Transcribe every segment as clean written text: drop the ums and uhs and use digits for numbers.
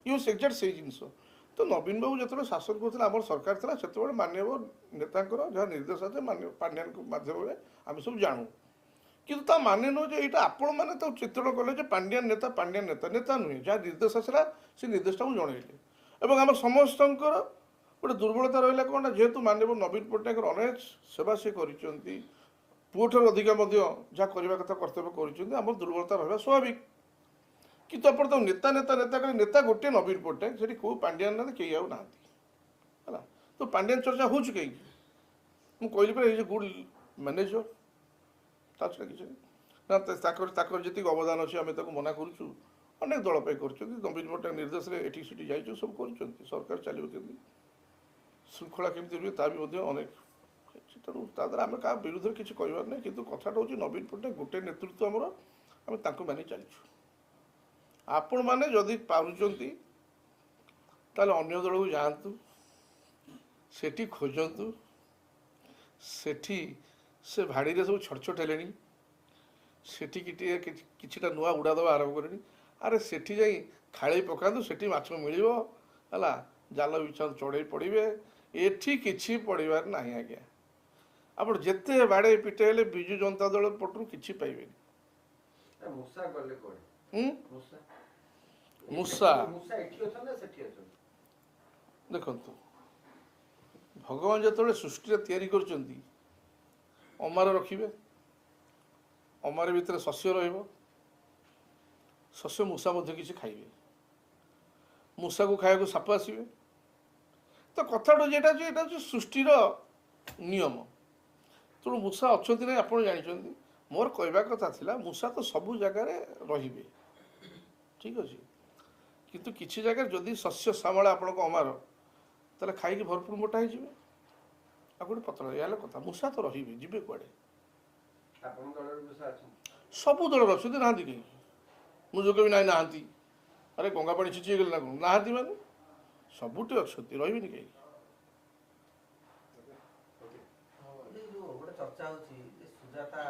use exact से जिनस तो नवीन बाबू जो शासन करते आम सरकार था से मानव नेता जहाँ निर्देश है मानव पांड्यान मध्यम आम सब जानू किंतु ता माने नुह जो यहाँ आपण मैंने तो चित्रण कले पांड्यान नेता नेता नुहे जहाँ निर्देश आसला से निर्देशटा जनइले और आम समस्त गोटे दुर्बलता रहा कौन जेहेतु मानव नवीन पट्टनायक अनेक सेवा सी कर पुओठार अधिका जहाँ करने कथा कर्तव्य कर दुर्बलता रहा स्वाभाविक किंतु आप नेता नेता नेता कहे नेता गोटे नवीन पट्टनायक से कौ पांड्यान ना कई आउ ना है तो पांड्यान चर्चा हो कहीं मुझे कहली गुड मैनेजर छड़ा किसी ना जी अवदान अच्छे आम मना करुँ अनेक दल कर नवीन पट्टनायक निर्देश में एटी सीटी जाइए सब कर सरकार चलो केमी श्रृंखला केमी रुए ता भी अनेक तेणु ताद्वारा आम क्या विरुद्ध में किसी कहार ना कि कथाटा हूँ नवीन पट्टनायक गोटे नेतृत्व आमर आम मानि चलु आपण मैंने जदि पारुचंती ताले अन्य दल को जातु सेठी खोजतु सेठी से भाड़ी रे सब छटछट हेले सेठी किछिटा नुआ उड़ा दबा आरंभ करे अरे सेठी जाई खाड़ी पकातु सेठी माछ मिलिबो हला जाल बिछा चढ़ई पड़े एठी किछि पड़िबार नाही आज्ञा आपण जेते बाड़े पिटे हेले बिजु जनता दल पटरू किछि पाइबेनी मूसा गले कोड मूसा देखु भगवान जो सृष्टि तैयारी करचंती अमार रखिबे अमार भितर शस्य रहिबो शस्य मूसा मध्य किसी खाइबे मूसा को खाया साप आसवे तो कथाटा जेटा सृष्टिर नियम तेणु मूसा अच्छा ना आप जानते मोर कहवा कथा थिला मूसा तो सबू जगार रहिबे ठीक अच्छे किंतु किसी जगह जदि शस्य श्यामला आपण अमार ताले खाई भरपूर मोटा हो गोटे पतला या कथा मूसा तो रे जी कड़े सबू दल अच्छा ना कहीं मुझे भी ना अरे गंगा पानी छिची गले ना माने सबुटे अच्छा रही कहीं चर्चा होची सुजाता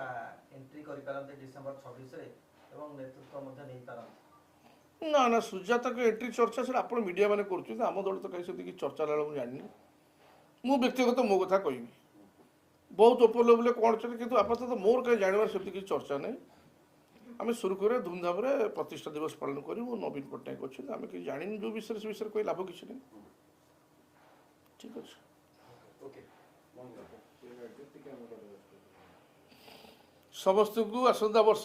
एंट्री करि पारंते डिसेंबर 26 रे एवं नेतृत्व मध्ये नै पारंते ना ना सुजाता को एंट्री चर्चा से आप मीडिया मैंने कर आम दल तो कहीं से चर्चा ला मुझे जानी मु व्यक्तिगत मो कथा कहि बहुत ऊपर लेवल कौन चले कि आपातत तो मोर कहीं जानवर से किसी चर्चा नहीं आम सुरुखुरे धूमधाम प्रतिष्ठा दिवस पालन करूँ नवीन पट्टनायक अच्छे आम कि जानी जो विषय से विषय कोई लाभ किसी नहीं ठीक अच्छे समस्त को आसंता वर्ष